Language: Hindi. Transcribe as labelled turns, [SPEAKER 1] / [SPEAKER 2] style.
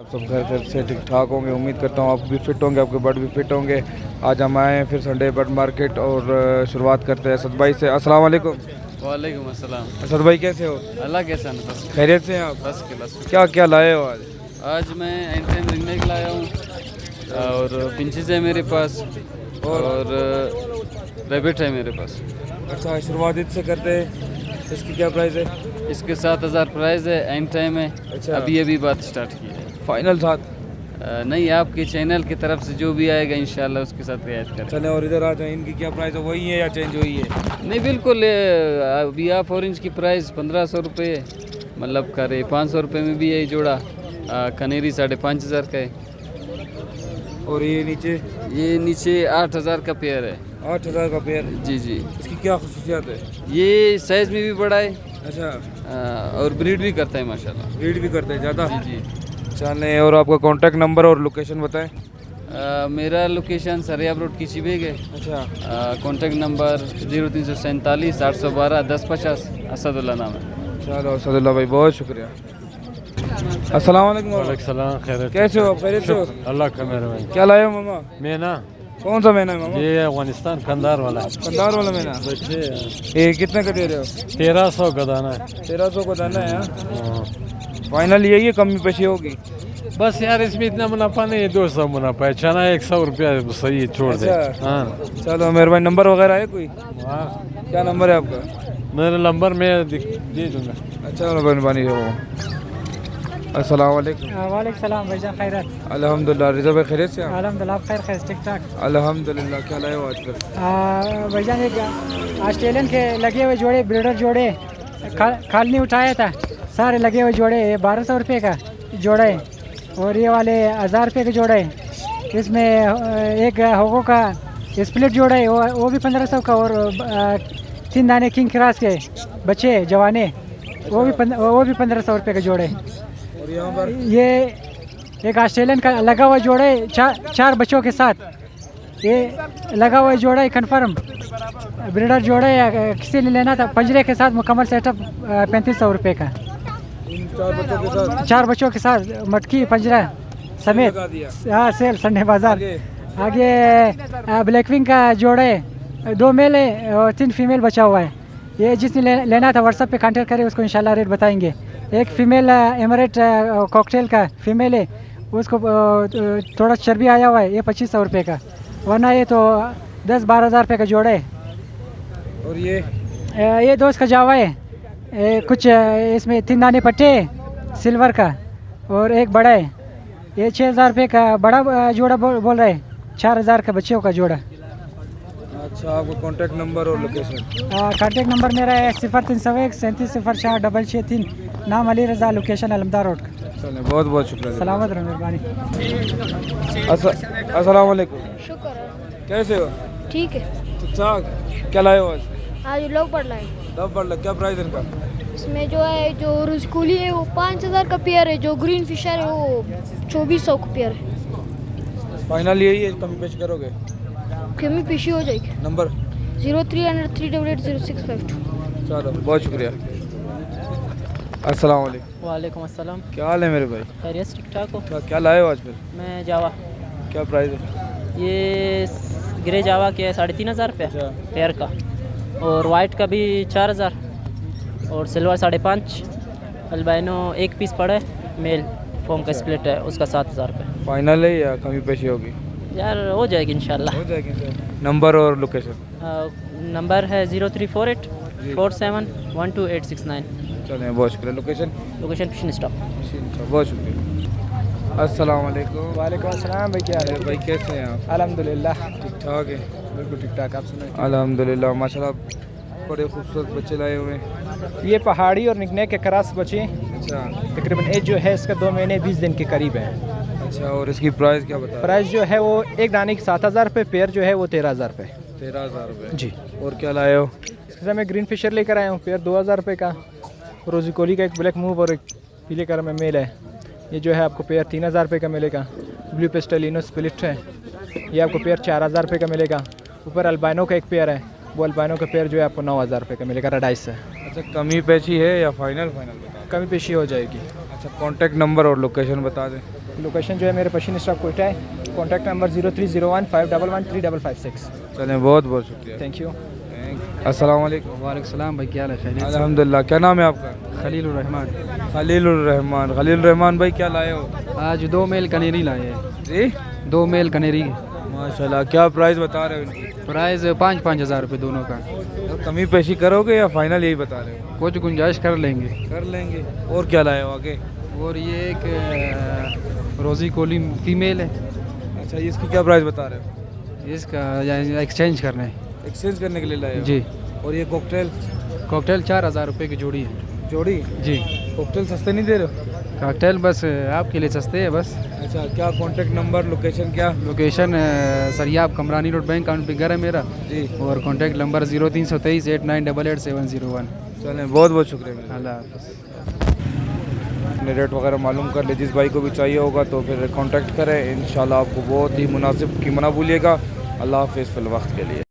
[SPEAKER 1] आप सब खैर खैर से ठीक ठाक होंगे, उम्मीद करता हूँ आप भी फिट होंगे, आपके बर्ड भी फिट होंगे। आज हम आए हैं फिर संडे बर्ड मार्केट और शुरुआत करते हैं असद भाई से। अस्सलाम वालेकुम।
[SPEAKER 2] वालेकुम अस्सलाम।
[SPEAKER 1] असद भाई कैसे हो?
[SPEAKER 2] अल्लाह के एहसान है, बस
[SPEAKER 1] खैरियत से हैं आप?
[SPEAKER 2] बस के बस।
[SPEAKER 1] क्या क्या लाए हो आज?
[SPEAKER 2] आज मैं एंटेन रिंगनेक लाया हूँ और फिंचेस है मेरे पास और रैबिट है मेरे पास।
[SPEAKER 1] अच्छा, शुरुआत इससे करते हैं। इसकी क्या प्राइस है?
[SPEAKER 2] इसके 7,000 प्राइस है, एंड टाइम है।
[SPEAKER 1] अच्छा।
[SPEAKER 2] अभी बात स्टार्ट की है।
[SPEAKER 1] फाइनल 7?
[SPEAKER 2] नहीं, आपके चैनल की तरफ से जो भी आएगा इंशाल्लाह उसके साथ रियायत करें।
[SPEAKER 1] चले, और इधर आ जाए, इनकी क्या प्राइस है? वही है या चेंज हुई है?
[SPEAKER 2] नहीं बिल्कुल, अभी आप ऑरेंज की प्राइस 1500 रुपये मतलब करे 500 रुपये में भी है जोड़ा। कनेरी 5,500 का है।
[SPEAKER 1] और ये
[SPEAKER 2] नीचे 8,000 का पेयर है।
[SPEAKER 1] 8,000 का पेयर?
[SPEAKER 2] जी जी।
[SPEAKER 1] इसकी क्या खसूसियात है?
[SPEAKER 2] ये साइज में भी बड़ा है।
[SPEAKER 1] अच्छा।
[SPEAKER 2] और ब्रीड भी करता है माशाल्लाह।
[SPEAKER 1] रीड भी करते हैं ज़्यादा?
[SPEAKER 2] जी जी।
[SPEAKER 1] चलें, और आपका कॉन्टैक्ट नंबर और लोकेशन बताएं।
[SPEAKER 2] मेरा लोकेशन सरियाब रोड की चिबेग है।
[SPEAKER 1] अच्छा।
[SPEAKER 2] Contact number 0347 812 1050। असदुल्ला नाम है।
[SPEAKER 1] चलो असदुल्ला भाई, बहुत शुक्रिया। अस्सलाम वालेकुम।
[SPEAKER 3] वालेकुम सलाम। खैर
[SPEAKER 1] कैसे हो आप? खैरियत से हो?
[SPEAKER 3] अल्लाह का मेहरबानी।
[SPEAKER 1] क्या लाए हो मामा?
[SPEAKER 3] मेना
[SPEAKER 1] कौन सा मेना है मामा?
[SPEAKER 3] ये अफगानिस्तान कंधार वाला
[SPEAKER 1] कंधार वाला मेना।
[SPEAKER 3] बच्चे
[SPEAKER 1] ये कितने का दे रहे हो?
[SPEAKER 3] 1300 गदाना है।
[SPEAKER 1] 1300 को दाना है?
[SPEAKER 3] हाँ।
[SPEAKER 1] फाइनल यही है, कमी पेशी होगी?
[SPEAKER 3] बस यार इसमें इतना मुनाफा नहीं है, 200 मुनाफा है। चना 100 रुपया सही है, छोड़ दे।
[SPEAKER 1] अच्छा।
[SPEAKER 3] हाँ
[SPEAKER 1] चलो मेहरबानी। नंबर वगैरह है कोई?
[SPEAKER 3] हाँ,
[SPEAKER 1] क्या नंबर है आपका?
[SPEAKER 3] मेरा नंबर मैं दे दूंगा।
[SPEAKER 1] अच्छा मेहरबानी हो। अस्सलाम वालेकुम।
[SPEAKER 4] वालेकुम सलाम भाईजान, खैरत?
[SPEAKER 1] अल्हम्दुलिल्लाह। रिज़ा भाई खैरियत से हैं?
[SPEAKER 4] अल्हम्दुलिल्लाह आप खैर ठीक ठाक?
[SPEAKER 1] अल्हम्दुलिल्लाह। क्या लाए हो आज फिर?
[SPEAKER 4] भाईजान एक ऑस्ट्रेलियन के लगे हुए जोड़े, ब्रीडर जोड़े खाल नहीं उठाया था, सारे लगे हुए जोड़े। ये 1200 रुपये का जोड़ा है और ये वाले 1000 रुपये का जोड़ा है। इसमें एक होगो का स्प्लिट जोड़ा है, वो भी 1500 का। और 3 दाने किंग क्रास के बच्चे जवाने, वो भी 1500 रुपये का जोड़े।
[SPEAKER 1] और यहाँ पर
[SPEAKER 4] ये एक ऑस्ट्रेलियन का लगा हुआ जोड़ा है, चार बच्चों के साथ। ये लगा हुआ जोड़ा है, कन्फर्म ब्रीडर जोड़ा है। किसी ने लेना था पंजरे के साथ मुकम्मल सेटअप 3500 रुपये का।
[SPEAKER 1] इन 4 बच्चों के साथ?
[SPEAKER 4] 4 बच्चों के साथ मटकी पंजरा समेत।
[SPEAKER 1] लगा दिया?
[SPEAKER 4] हाँ, सेल संडे बाजार। आगे ब्लैकविंग का जोड़ा है, 2 मेल है और 3 फीमेल बचा हुआ है। ये जिसने लेना था व्हाट्सएप पे कांटेक्ट करे, उसको इंशाल्लाह रेट बताएंगे। एक फीमेल एमरेट कॉकटेल का फीमेल है, उसको थोड़ा चर्बी आया हुआ है, ये 2500 रुपये का। वरना ये तो 10-12 हज़ार रुपये का जोड़ा है।
[SPEAKER 1] और
[SPEAKER 4] ये दोस्त का जावा है। कुछ इसमें 3 दाने पट्टे सिल्वर का और एक बड़ा है। ये 6000 रुपये का बड़ा जोड़ा बोल रहे हैं, 4000 का बच्चों का जोड़ा।
[SPEAKER 1] अच्छा, आपका कॉन्टैक्ट नंबर और लोकेशन?
[SPEAKER 4] कॉन्टेक्ट नंबर मेरा है 0301 3704 663। नाम अली रज़ा, लोकेशन अलमदार रोड।
[SPEAKER 1] चलें, बहुत बहुत शुक्रिया।
[SPEAKER 4] सलामत रहो, मेहरबानी।
[SPEAKER 1] अस्सलाम वालेकुम।
[SPEAKER 5] शुक्र है।
[SPEAKER 1] कैसे हो?
[SPEAKER 5] ठीक है।
[SPEAKER 1] ठीक ठाक। क्या लाए हो आज?
[SPEAKER 5] आज लोग पढ़ रहे हैं।
[SPEAKER 1] डब बर्ड, क्या प्राइस है इनका?
[SPEAKER 5] इसमें जो है, जो रुस्कूली है वो 5000 का पेयर है, जो ग्रीन फिशर है वो 2400 का पेयर है।
[SPEAKER 1] फाइनल यही है, कमी पेश करोगे?
[SPEAKER 5] कमी पेशी हो जाएगी।
[SPEAKER 1] नंबर?
[SPEAKER 5] 0300 388 0652।
[SPEAKER 1] चलो, बहुत शुक्रिया। अस्सलाम वालेकुम।
[SPEAKER 4] वालेकुम अस्सलाम।
[SPEAKER 1] क्या हाल है मेरे भाई?
[SPEAKER 4] खैरियत, ठीक ठाक हो?
[SPEAKER 1] क्या लाए हो आज फिर?
[SPEAKER 4] मैं जावा,
[SPEAKER 1] क्या प्राइस है?
[SPEAKER 4] ये ग्रे जावा के 3500 रुपये
[SPEAKER 1] अच्छा।
[SPEAKER 4] पेयर का, और वाइट का भी 4000, और सिल्वर 5.5। अल्बाइनो एक पीस पड़ा है, मेल फॉर्म का स्प्लिट है, उसका 7000 रुपये।
[SPEAKER 1] फाइनल है या कमी पेशी होगी?
[SPEAKER 4] यार हो जाएगी इंशाल्लाह।
[SPEAKER 1] हो जाएगी सर। नंबर और लोकेशन?
[SPEAKER 4] नंबर है 0348 47 12869।
[SPEAKER 1] चलें, बहुत शुक्रिया। लोकेशन?
[SPEAKER 4] Location fishing stop.
[SPEAKER 1] बहुत शुक्रिया। अस्सलाम वालेकुम।
[SPEAKER 4] वालेकुम अस्सलाम भाई, क्या
[SPEAKER 1] अरे भाई कैसे हैं आप?
[SPEAKER 4] अल्हम्दुलिल्लाह
[SPEAKER 1] ठीक ठाक है?
[SPEAKER 4] बिल्कुल ठीक ठाक। आप सुनाइए।
[SPEAKER 1] अल्हम्दुलिल्लाह माशाल्लाह, बड़े खूबसूरत बच्चे लाए हुए हैं।
[SPEAKER 4] ये पहाड़ी और निकने के क्रॉस बचे,
[SPEAKER 1] अच्छा।
[SPEAKER 4] तकरीबन एज जो है इसका 2 महीने 20 दिन के करीब है।
[SPEAKER 1] अच्छा, और इसकी प्राइस क्या बता?
[SPEAKER 4] प्राइस जो है वो एक दाने की 7000 रुपये, पेयर जो है वो 13000 रुपये।
[SPEAKER 1] 13,000 रुपये
[SPEAKER 4] जी।
[SPEAKER 1] और क्या लाए हो?
[SPEAKER 4] इसके साथ मैं ग्रीन फिशर लेकर आया हूँ, पेयर 2000 रुपये का। रोजी कोली का एक ब्लैक मूव और एक पीले कलर में मेल है, ये जो है आपको पेयर 3000 रुपये का मिलेगा। ब्लू पेस्टलिनो स्प्लिट है, ये आपको पेयर 4000 रुपये का मिलेगा। ऊपर अल्बाइनो का एक पेयर है, वो अल्बाइनो का पेयर जो है आपको 9000 रुपये का मिलेगा, रेड आइस से।
[SPEAKER 1] अच्छा, कमी पेशी है या फाइनल? फाइनल बता।
[SPEAKER 4] कमी पेशी हो जाएगी।
[SPEAKER 1] अच्छा, कॉन्टैक्ट नंबर और लोकेशन बता दें।
[SPEAKER 6] लोकेशन जो है मेरे पश्चिमी स्टॉक कोयटा है, कॉन्टैक्ट नंबर 030151135536।
[SPEAKER 1] चलें, बहुत बहुत शुक्रिया।
[SPEAKER 6] Thank you.
[SPEAKER 1] अस्सलाम वालेकुम।
[SPEAKER 4] वालेकुम सलाम भाई, क्या हाल है? खैरियत?
[SPEAKER 1] अल्हम्दुलिल्लाह। क्या नाम है आपका?
[SPEAKER 4] खलील रहमान।
[SPEAKER 1] खलील रहमान भाई, क्या लाए हो?
[SPEAKER 4] आज 2 मेल कनेरी लाए हैं।
[SPEAKER 1] जी,
[SPEAKER 4] 2 मेल कनेरी,
[SPEAKER 1] माशाल्लाह। क्या प्राइस बता रहे हो इनकी?
[SPEAKER 4] प्राइस 5-5 हज़ार रुपये दोनों का।
[SPEAKER 1] तो कमी पेशी करोगे या फाइनल यही बता रहे हो?
[SPEAKER 4] कुछ गुंजाइश कर लेंगे।
[SPEAKER 1] कर लेंगे। और क्या लाए हो आगे?
[SPEAKER 4] और ये एक रोज़ी कोली फीमेल है,
[SPEAKER 1] अच्छा, ये इसकी क्या प्राइस बता रहे हो?
[SPEAKER 4] इसका एक्सचेंज करना है।
[SPEAKER 1] एक्सचेंज करने के लिए लाए हो?
[SPEAKER 4] जी।
[SPEAKER 1] और ये कॉकटेल
[SPEAKER 4] कॉकटेल 4,000 रुपये की जोड़ी है।
[SPEAKER 1] जोड़ी?
[SPEAKER 4] जी।
[SPEAKER 1] कॉकटेल सस्ते नहीं दे रहे हो?
[SPEAKER 4] कॉकटेल बस आपके लिए सस्ते है बस।
[SPEAKER 1] अच्छा, क्या कॉन्टैक्ट नंबर, लोकेशन क्या?
[SPEAKER 4] Location Sariab कमरानी road, bank count figure है मेरा।
[SPEAKER 1] जी।
[SPEAKER 4] और कॉन्टैक्ट नंबर 0323 8988
[SPEAKER 1] चलें, बहुत बहुत शुक्रिया मेरा।
[SPEAKER 4] अल्लाह हाफ़िज़।
[SPEAKER 1] अपने रेट वगैरह मालूम कर ले, जिस भाई को भी चाहिए होगा तो फिर कांटेक्ट करें। इंशाल्लाह आपको बहुत ही मुनासिब कीमत ना भूलिएगा। अल्लाह हाफ़िज़ फ़िल वक्त के लिए।